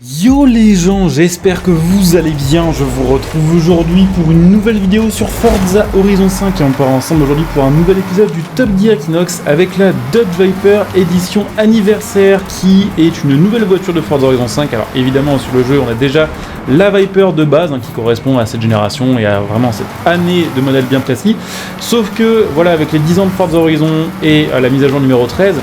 Yo les gens, j'espère que vous allez bien. Je vous retrouve aujourd'hui pour une nouvelle vidéo sur Forza Horizon 5 et on part ensemble aujourd'hui pour un nouvel épisode du Top Gear Equinox avec la Dodge Viper édition anniversaire qui est une nouvelle voiture de Forza Horizon 5. Alors évidemment sur le jeu on a déjà la Viper de base qui correspond à cette génération et à vraiment cette année de modèle bien précis. Sauf que voilà, avec les 10 ans de Forza Horizon et la mise à jour numéro 13,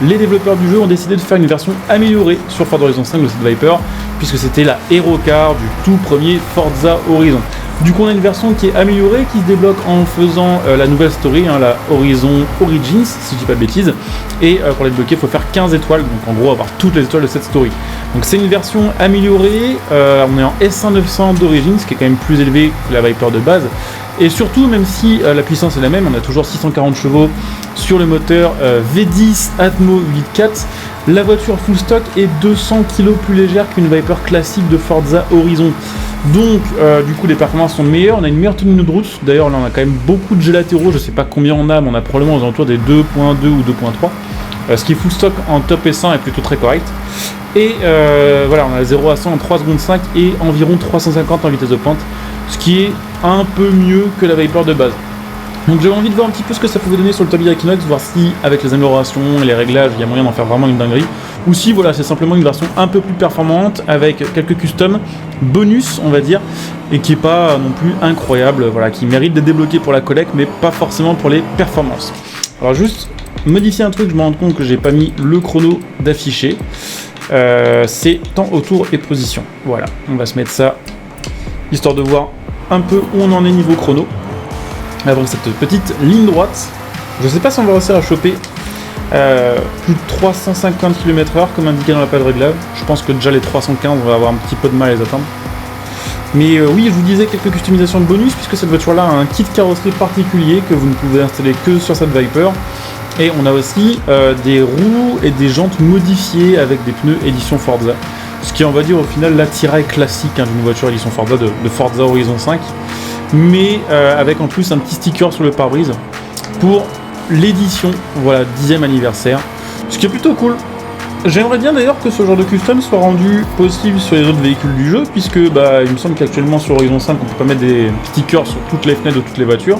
les développeurs du jeu ont décidé de faire une version améliorée sur Forza Horizon 5 de cette Viper, puisque c'était la Hero Car du tout premier Forza Horizon. Du coup on a une version qui est améliorée, qui se débloque en faisant la nouvelle story, la Horizon Origins, si je dis pas de bêtises, et pour la débloquer il faut faire 15 étoiles, donc en gros avoir toutes les étoiles de cette story. Donc c'est une version améliorée, on est en S1900 d'origine, ce qui est quand même plus élevé que la Viper de base. Et surtout, même si la puissance est la même, on a toujours 640 chevaux sur le moteur V10 Atmo 8.4, la voiture full stock est 200 kg plus légère qu'une Viper classique de Forza Horizon. Donc, du coup, les performances sont meilleures, on a une meilleure tenue de route. D'ailleurs, là, on a quand même beaucoup de gélatéraux, je sais pas combien on a, mais on a probablement aux alentours des 2.2 ou 2.3. Ce qui est full stock en top S1 est plutôt très correct. Et voilà, on a 0 à 100 en 3 secondes 5 et environ 350 en vitesse de pointe, ce qui est un peu mieux que la Viper de base. Donc j'avais envie de voir un petit peu ce que ça pouvait donner sur le Top Gear Equinox, voir si avec les améliorations et les réglages il y a moyen d'en faire vraiment une dinguerie, ou si voilà c'est simplement une version un peu plus performante avec quelques customs bonus on va dire, et qui est pas non plus incroyable, voilà, qui mérite d'être débloqué pour la collecte mais pas forcément pour les performances. Alors juste modifier un truc, je me rends compte que j'ai pas mis le chrono d'afficher, c'est temps, autour et position. Voilà, on va se mettre ça histoire de voir un peu où on en est niveau chrono avant cette petite ligne droite. Je sais pas si on va réussir à choper plus de 350 km/h comme indiqué dans la page de réglage. Je pense que déjà les 315 on va avoir un petit peu de mal à les atteindre. Mais oui, je vous disais quelques customisations de bonus puisque cette voiture là a un kit carrosserie particulier que vous ne pouvez installer que sur cette Viper. Et on a aussi des roues et des jantes modifiées avec des pneus édition Forza. Ce qui, on va dire, au final, l'attirail classique d'une voiture édition Forza de Forza Horizon 5. Mais avec en plus un petit sticker sur le pare-brise pour l'édition, voilà, 10e anniversaire. Ce qui est plutôt cool. J'aimerais bien d'ailleurs que ce genre de custom soit rendu possible sur les autres véhicules du jeu, puisque il me semble qu'actuellement sur Horizon 5, on peut pas mettre des stickers sur toutes les fenêtres de toutes les voitures.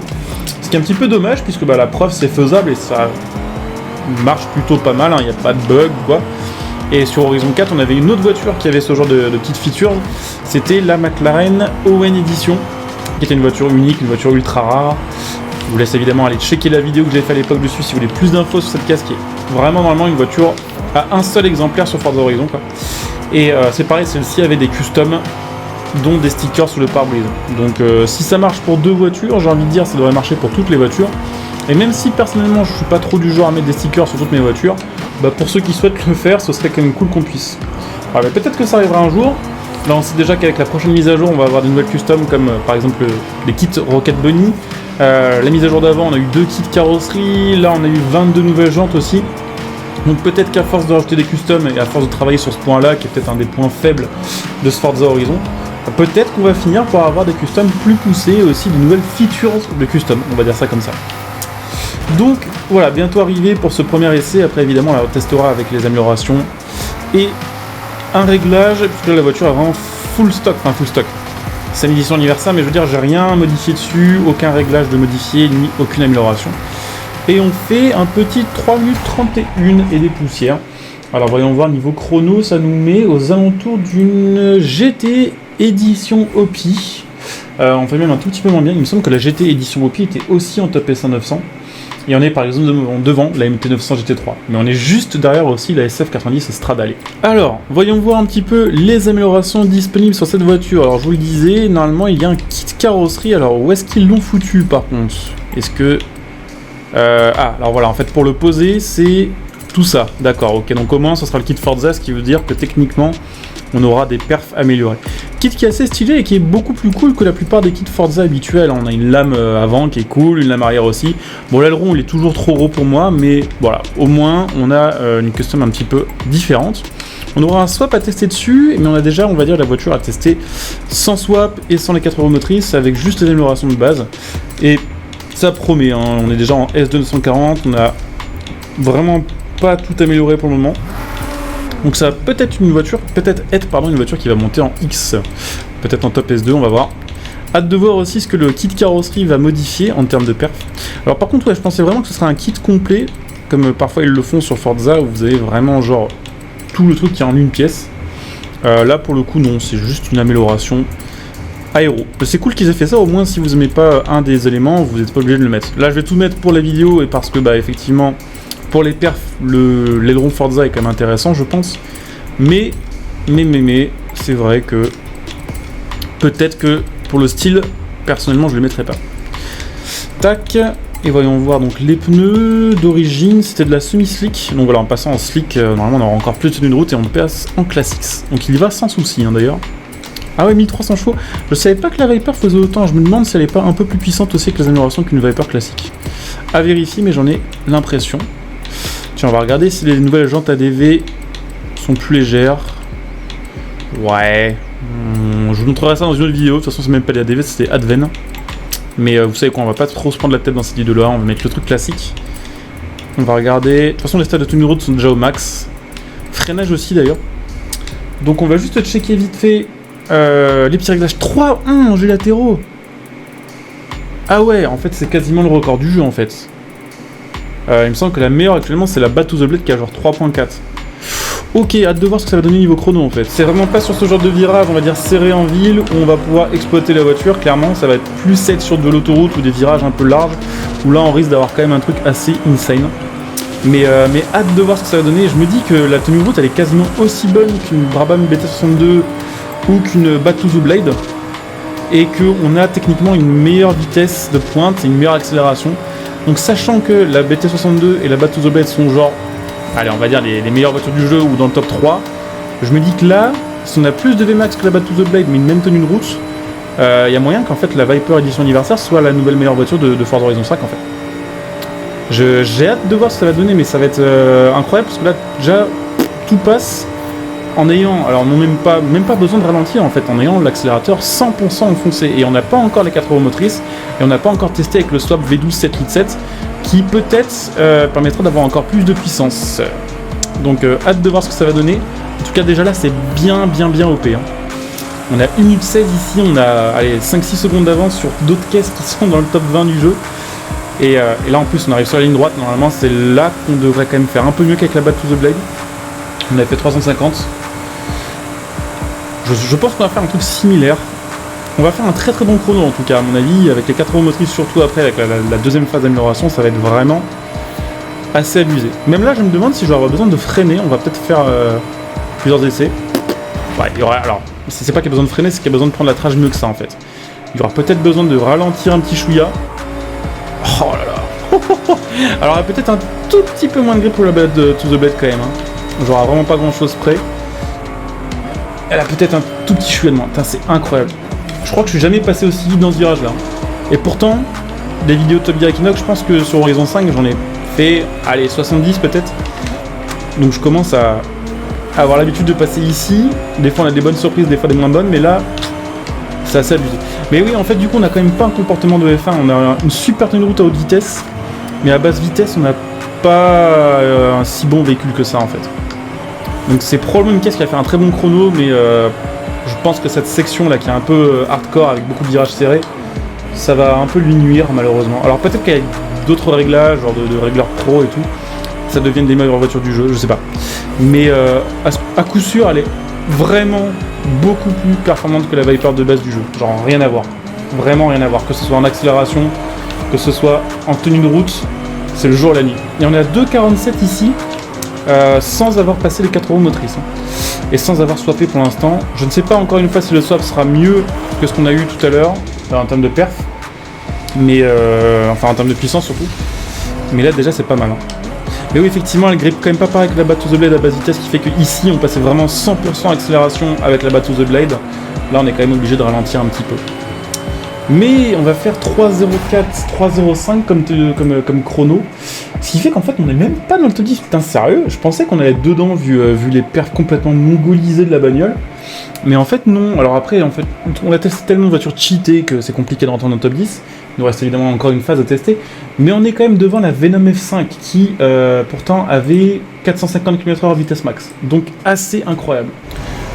Ce qui est un petit peu dommage, puisque la preuve c'est faisable et ça marche plutôt pas mal, il n'y a pas de bug quoi. Et sur Horizon 4, on avait une autre voiture qui avait ce genre de petites features, c'était la McLaren Owen Edition, qui était une voiture unique, une voiture ultra rare. Je vous laisse évidemment aller checker la vidéo que j'avais fait à l'époque dessus si vous voulez plus d'infos sur cette casse qui est vraiment normalement une voiture à un seul exemplaire sur Forza Horizon quoi. Et c'est pareil, celle-ci avait des customs dont des stickers sur le pare-brise. Donc si ça marche pour deux voitures, j'ai envie de dire ça devrait marcher pour toutes les voitures. Et même si personnellement je suis pas trop du genre à mettre des stickers sur toutes mes voitures, pour ceux qui souhaitent le faire, ce serait quand même cool qu'on puisse. Alors, peut-être que ça arrivera un jour. Là on sait déjà qu'avec la prochaine mise à jour on va avoir des nouvelles customs comme par exemple les kits Rocket Bunny. La mise à jour d'avant on a eu 2 kits carrosserie, là on a eu 22 nouvelles jantes aussi. Donc peut-être qu'à force de rajouter des customs et à force de travailler sur ce point là, qui est peut-être un des points faibles de ce Forza Horizon, peut-être qu'on va finir par avoir des customs plus poussés et aussi de nouvelles features de custom, on va dire ça comme ça. Donc voilà, bientôt arrivé pour ce premier essai, après évidemment on la testera avec les améliorations et un réglage, puisque là la voiture est vraiment full stock, c'est une édition anniversaire mais je veux dire j'ai rien modifié dessus, aucun réglage de modifié ni aucune amélioration. Et on fait un petit 3 minutes 31 et des poussières. Alors voyons voir, niveau chrono, ça nous met aux alentours d'une GT Edition OPI. On fait même un tout petit peu moins bien, il me semble que la GT Edition OPI était aussi en top S1 900. Et on est par exemple devant la MT900 GT3. Mais on est juste derrière aussi la SF90 Stradale. Alors, voyons voir un petit peu les améliorations disponibles sur cette voiture. Alors je vous le disais, normalement il y a un kit carrosserie. Alors où est-ce qu'ils l'ont foutu par contre? Est-ce que... alors voilà, en fait pour le poser c'est tout ça, d'accord, ok, donc au moins ce sera le kit Forza, ce qui veut dire que techniquement on aura des perfs améliorés. Kit qui est assez stylé et qui est beaucoup plus cool que la plupart des kits Forza habituels. On a une lame avant qui est cool, une lame arrière aussi. Bon, l'aileron il est toujours trop gros pour moi, mais voilà, au moins on a une custom un petit peu différente. On aura un swap à tester dessus, mais on a déjà, on va dire, la voiture à tester sans swap et sans les 4 roues motrices, avec juste les améliorations de base. Et ça promet, hein. On est déjà en S2 240, on a vraiment pas tout amélioré pour le moment. Donc ça va peut-être une voiture, une voiture qui va monter en X, peut-être en top S2, on va voir. Hâte de voir aussi ce que le kit carrosserie va modifier en termes de perf. Alors par contre, ouais, je pensais vraiment que ce serait un kit complet, comme parfois ils le font sur Forza, où vous avez vraiment genre tout le truc qui est en une pièce. Là pour le coup non, c'est juste une amélioration aéro. C'est cool qu'ils aient fait ça, au moins si vous aimez pas un des éléments, vous n'êtes pas obligé de le mettre. Là je vais tout mettre pour la vidéo, et parce que bah effectivement, pour les perfs, l'aileron Forza est quand même intéressant je pense. Mais, c'est vrai que peut-être que pour le style, personnellement je le mettrai pas. Tac, et voyons voir donc les pneus d'origine, c'était de la semi-slick. Donc voilà, en passant en slick, normalement on aura encore plus de tenue de route et on passe en classics. Donc il y va sans souci hein, d'ailleurs. Ah ouais, 1300 chevaux. Je savais pas que la Viper faisait autant, je me demande si elle est pas un peu plus puissante aussi que les améliorations qu'une Viper classique. À vérifier, mais j'en ai l'impression. Tiens, on va regarder si les nouvelles jantes ADV sont plus légères. Ouais. Je vous montrerai ça dans une autre vidéo, de toute façon c'est même pas des ADV, c'était Adven. Mais vous savez quoi, on va pas trop se prendre la tête dans cette vidéo-là, on va mettre le truc classique. On va regarder, de toute façon les stades de tenue de route sont déjà au max. Freinage aussi d'ailleurs. Donc on va juste checker vite fait les petits réglages. 3-1 jeux latéraux. Ah ouais, en fait c'est quasiment le record du jeu en fait. Il me semble que la meilleure actuellement c'est la Back to the Blade qui a genre 3.4. Ok, hâte de voir ce que ça va donner niveau chrono en fait. C'est vraiment pas sur ce genre de virage, on va dire serré en ville, où on va pouvoir exploiter la voiture. Clairement, ça va être plus être sur de l'autoroute ou des virages un peu larges, où là on risque d'avoir quand même un truc assez insane. Mais hâte de voir ce que ça va donner. Je me dis que la tenue de route elle est quasiment aussi bonne qu'une Brabham BT62 ou qu'une Back to the Blade. Et qu'on a techniquement une meilleure vitesse de pointe et une meilleure accélération. Donc sachant que la BT62 et la Back to the Blade sont genre, allez on va dire les meilleures voitures du jeu ou dans le top 3, je me dis que là, si on a plus de VMAX que la Back to the Blade mais une même tenue de route, il y a moyen qu'en fait la Viper édition anniversaire soit la nouvelle meilleure voiture de Forza Horizon 5 en fait. J'ai hâte de voir ce que ça va donner, mais ça va être incroyable parce que là déjà tout passe en ayant, alors non même pas besoin de ralentir en fait, en ayant l'accélérateur 100% enfoncé, et on n'a pas encore les 4 roues motrices, et on n'a pas encore testé avec le swap V12 787 qui peut-être permettra d'avoir encore plus de puissance. Donc hâte de voir ce que ça va donner. En tout cas déjà là c'est bien OP hein. On a 1 minute 16 ici, on a 5-6 secondes d'avance sur d'autres caisses qui sont dans le top 20 du jeu. Et là en plus on arrive sur la ligne droite, normalement c'est là qu'on devrait quand même faire un peu mieux qu'avec la Back to the Blade. On a fait 350. Je pense qu'on va faire un truc similaire. On va faire un très bon chrono en tout cas à mon avis, avec les 4 roues motrices, surtout après avec la deuxième phase d'amélioration, ça va être vraiment assez abusé. Même là je me demande si je vais avoir besoin de freiner, on va peut-être faire plusieurs essais. Ouais, il y aura, alors c'est pas qu'il y a besoin de freiner, c'est qu'il y a besoin de prendre la trage mieux que ça en fait. Il y aura peut-être besoin de ralentir un petit chouïa. Oh là là. Alors elle a peut-être un tout petit peu moins de grip pour la Back to the Blade quand même hein. J'aurai vraiment pas grand chose près. Elle a peut-être un tout petit chouïa de moins, c'est incroyable. Je crois que je suis jamais passé aussi vite dans ce virage là. Et pourtant, des vidéos Top Gear Equinox, je pense que sur Horizon 5 j'en ai fait, allez, 70 peut-être. Donc je commence à avoir l'habitude de passer ici. Des fois on a des bonnes surprises, des fois des moins bonnes, mais là, c'est assez abusé. Mais oui, en fait du coup on a quand même pas un comportement de F1, on a une super tenue de route à haute vitesse, mais à basse vitesse on n'a pas un si bon véhicule que ça en fait. Donc c'est probablement une caisse qui a fait un très bon chrono, mais je pense que cette section là qui est un peu hardcore avec beaucoup de virages serrés, ça va un peu lui nuire malheureusement. Alors peut-être qu'avec d'autres réglages, genre de régleurs pro et tout, ça devienne des meilleures voitures du jeu, je sais pas. Mais à coup sûr, elle est vraiment beaucoup plus performante que la Viper de base du jeu. Genre rien à voir. Vraiment rien à voir. Que ce soit en accélération, que ce soit en tenue de route, c'est le jour et la nuit. Et on est à 2,47 ici, sans avoir passé les 4 roues motrices. Hein. Et sans avoir swappé pour l'instant. Je ne sais pas encore une fois si le swap sera mieux que ce qu'on a eu tout à l'heure, en termes de perf. Mais enfin en termes de puissance surtout. Mais là déjà c'est pas mal. Hein. Mais oui, effectivement, elle grippe quand même pas pareil que la Back to the Blade à basse vitesse, qui fait qu'ici on passait vraiment 100% accélération avec la Back to the Blade. Là on est quand même obligé de ralentir un petit peu. Mais on va faire 3.04, 3.05 comme chrono. Ce qui fait qu'en fait on n'est même pas dans le top 10. Putain, sérieux, je pensais qu'on allait être dedans vu les perfs complètement mongolisés de la bagnole. Mais en fait non. Alors après, en fait, on a testé tellement de voitures cheatées que c'est compliqué de rentrer dans le top 10. Il nous reste évidemment encore une phase à tester. Mais on est quand même devant la Venom F5 qui pourtant avait 450 km/h vitesse max. Donc assez incroyable.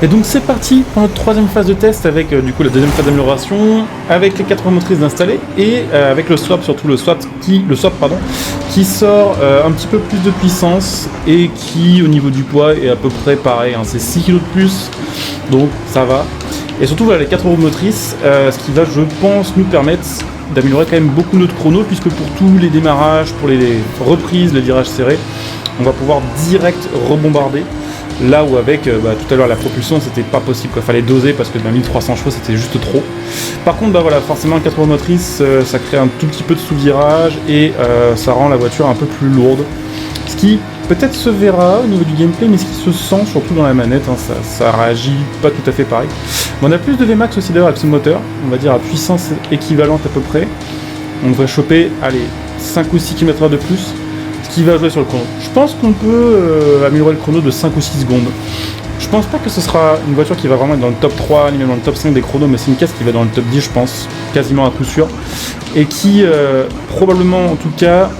Et donc c'est parti pour notre troisième phase de test avec du coup la deuxième phase d'amélioration, avec les 4 motrices installées et avec le swap, surtout le swap qui sort un petit peu plus de puissance et qui au niveau du poids est à peu près pareil, hein, c'est 6 kg de plus, donc ça va. Et surtout voilà les 4 roues motrices, ce qui va je pense nous permettre d'améliorer quand même beaucoup notre chrono, puisque pour tous les démarrages, pour les reprises, les virages serrés, on va pouvoir direct rebombarder. Là où avec tout à l'heure la propulsion c'était pas possible, il fallait doser parce que 1300 chevaux c'était juste trop. Par contre voilà, forcément 4 roues motrices ça crée un tout petit peu de sous-virage et ça rend la voiture un peu plus lourde. Ce qui peut-être se verra au niveau du gameplay, mais ce qui se sent surtout dans la manette, hein, ça réagit pas tout à fait pareil. Mais on a plus de Vmax aussi d'ailleurs avec ce moteur, on va dire à puissance équivalente à peu près. On devrait choper allez 5 ou 6 km/h de plus. Qui va jouer sur le chrono. Je pense qu'on peut améliorer le chrono de 5 ou 6 secondes. Je pense pas que ce sera une voiture qui va vraiment être dans le top 3, ni même dans le top 5 des chronos, mais c'est une caisse qui va dans le top 10, je pense, quasiment à coup sûr, et qui, probablement en tout cas,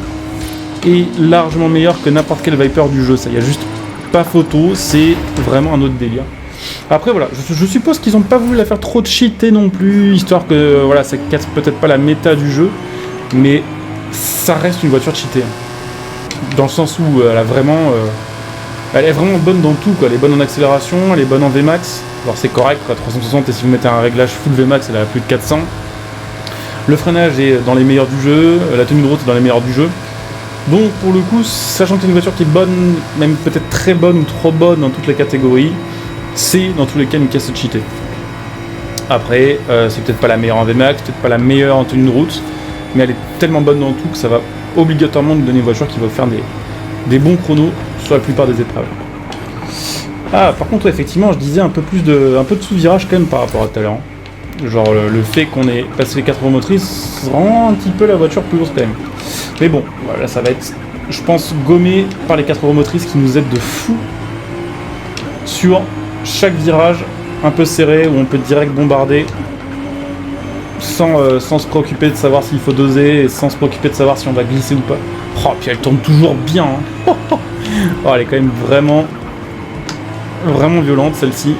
est largement meilleure que n'importe quel Viper du jeu. Ça, y a juste pas photo, c'est vraiment un autre délire. Après voilà, je suppose qu'ils ont pas voulu la faire trop cheater non plus, histoire que voilà, ça casse peut-être pas la méta du jeu, mais ça reste une voiture cheatée. Dans le sens où elle est vraiment bonne dans tout, quoi. Elle est bonne en accélération, elle est bonne en Vmax. Alors c'est correct, quoi, 360, et si vous mettez un réglage full Vmax, elle a plus de 400. Le freinage est dans les meilleurs du jeu, la tenue de route est dans les meilleurs du jeu. Donc pour le coup, sachant que c'est une voiture qui est bonne, même peut-être très bonne ou trop bonne dans toutes les catégories, c'est dans tous les cas une caisse cheatée. Après, c'est peut-être pas la meilleure en Vmax, peut-être pas la meilleure en tenue de route, mais elle est tellement bonne dans tout que ça va obligatoirement nous donner une voiture qui va faire des bons chronos sur la plupart des épreuves. Ah, par contre, effectivement, je disais un peu de sous-virage quand même par rapport à tout à l'heure. Genre, le fait qu'on ait passé les 4 roues motrices rend un petit peu la voiture plus lourde quand même. Mais bon, voilà, ça va être, je pense, gommé par les 4 roues motrices qui nous aident de fou sur chaque virage un peu serré où on peut direct bombarder sans se préoccuper de savoir s'il faut doser et sans se préoccuper de savoir si on va glisser ou pas. Oh, puis elle tourne toujours bien, hein. Oh, elle est quand même vraiment violente celle-ci.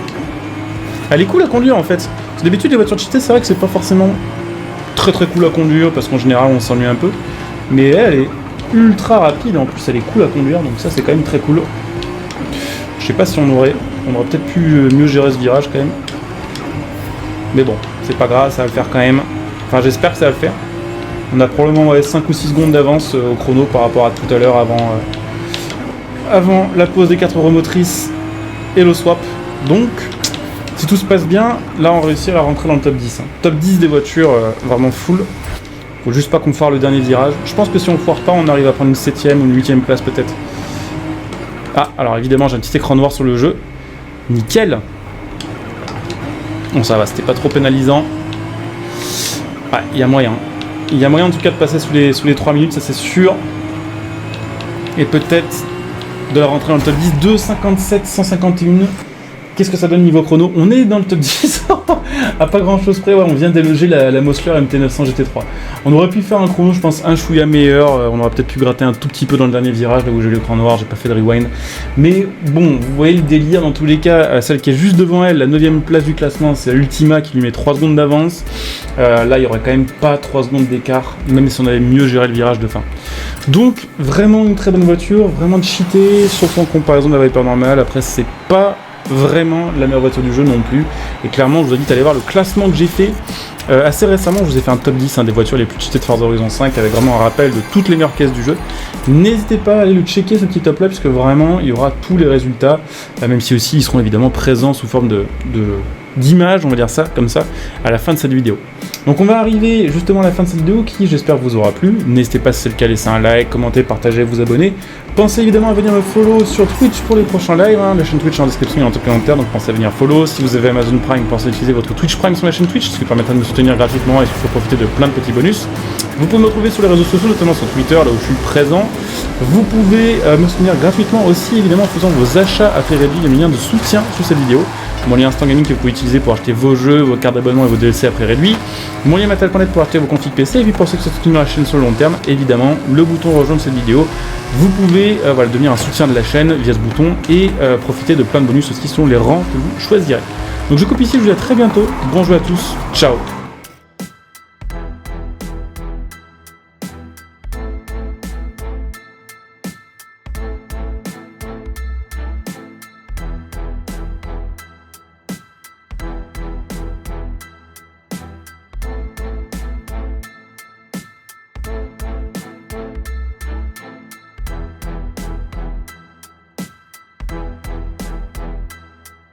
Elle est cool à conduire en fait. D'habitude les voitures cheatées, c'est vrai que c'est pas forcément très cool à conduire parce qu'en général on s'ennuie un peu. Mais elle est ultra rapide, en plus elle est cool à conduire, donc ça c'est quand même très cool. Je sais pas si on aurait peut-être pu mieux gérer ce virage quand même. Mais bon, c'est pas grave, ça va le faire quand même. Enfin, j'espère que ça va le faire. On a probablement 5 ou 6 secondes d'avance au chrono par rapport à tout à l'heure avant la pause des 4 roues motrices et le swap. Donc, si tout se passe bien, là on réussira à rentrer dans le top 10. Hein. Top 10 des voitures vraiment full. Faut juste pas qu'on foire le dernier virage. Je pense que si on foire pas, on arrive à prendre une 7ème ou une 8ème place peut-être. Ah, alors évidemment, j'ai un petit écran noir sur le jeu. Nickel. Bon, ça va, c'était pas trop pénalisant. Ouais, il y a moyen. Il y a moyen en tout cas de passer sous les 3 minutes, ça c'est sûr. Et peut-être de la rentrer dans le top 10. 2,57, 151. Qu'est-ce que ça donne niveau chrono? On est dans le top 10. À pas grand chose près, ouais, on vient d'éloger la Mosler MT900 GT3. On aurait pu faire un chrono, je pense, un chouïa meilleur. On aurait peut-être pu gratter un tout petit peu dans le dernier virage, là où j'ai l'écran noir, j'ai pas fait de rewind. Mais bon, vous voyez le délire dans tous les cas. Celle qui est juste devant elle, la 9ème place du classement, c'est l'Ultima qui lui met 3 secondes d'avance. Là, il y aurait quand même pas 3 secondes d'écart, même si on avait mieux géré le virage de fin. Donc, vraiment une très bonne voiture, vraiment cheatée, surtout en comparaison de la Viper normale. Après, c'est pas vraiment la meilleure voiture du jeu non plus, et clairement je vous invite à aller voir le classement que j'ai fait assez récemment. Je vous ai fait un top 10 des voitures les plus cheatées de Forza Horizon 5 avec vraiment un rappel de toutes les meilleures caisses du jeu. N'hésitez pas à aller le checker, ce petit top là, puisque vraiment il y aura tous les résultats, même si aussi ils seront évidemment présents sous forme d'images, on va dire ça comme ça, à la fin de cette vidéo. Donc on va arriver justement à la fin de cette vidéo qui j'espère vous aura plu. N'hésitez pas si c'est le cas à laisser un like, commenter, partager, vous abonner. Pensez évidemment à venir me follow sur Twitch pour les prochains lives, hein. La chaîne Twitch est en description et en commentaire, donc pensez à venir follow. Si vous avez Amazon Prime, pensez à utiliser votre Twitch Prime sur la chaîne Twitch, ce qui permettra de me soutenir gratuitement et surtout profiter de plein de petits bonus. Vous pouvez me retrouver sur les réseaux sociaux, notamment sur Twitter, là où je suis présent. Vous pouvez me soutenir gratuitement aussi, évidemment, en faisant vos achats à prix réduit, les liens de soutien sous cette vidéo. Mon lien Instant Gaming que vous pouvez utiliser pour acheter vos jeux, vos cartes d'abonnement et vos DLC à prix réduit. Mon lien Matal.net pour acheter vos configs PC. Et puis pour ceux qui soutenir la chaîne sur le long terme, évidemment, le bouton rejoindre cette vidéo. Vous pouvez devenir un soutien de la chaîne via ce bouton et profiter de plein de bonus aussi selon les rangs que vous choisirez. Donc je coupe ici, je vous dis à très bientôt. Bon jeu à tous, ciao.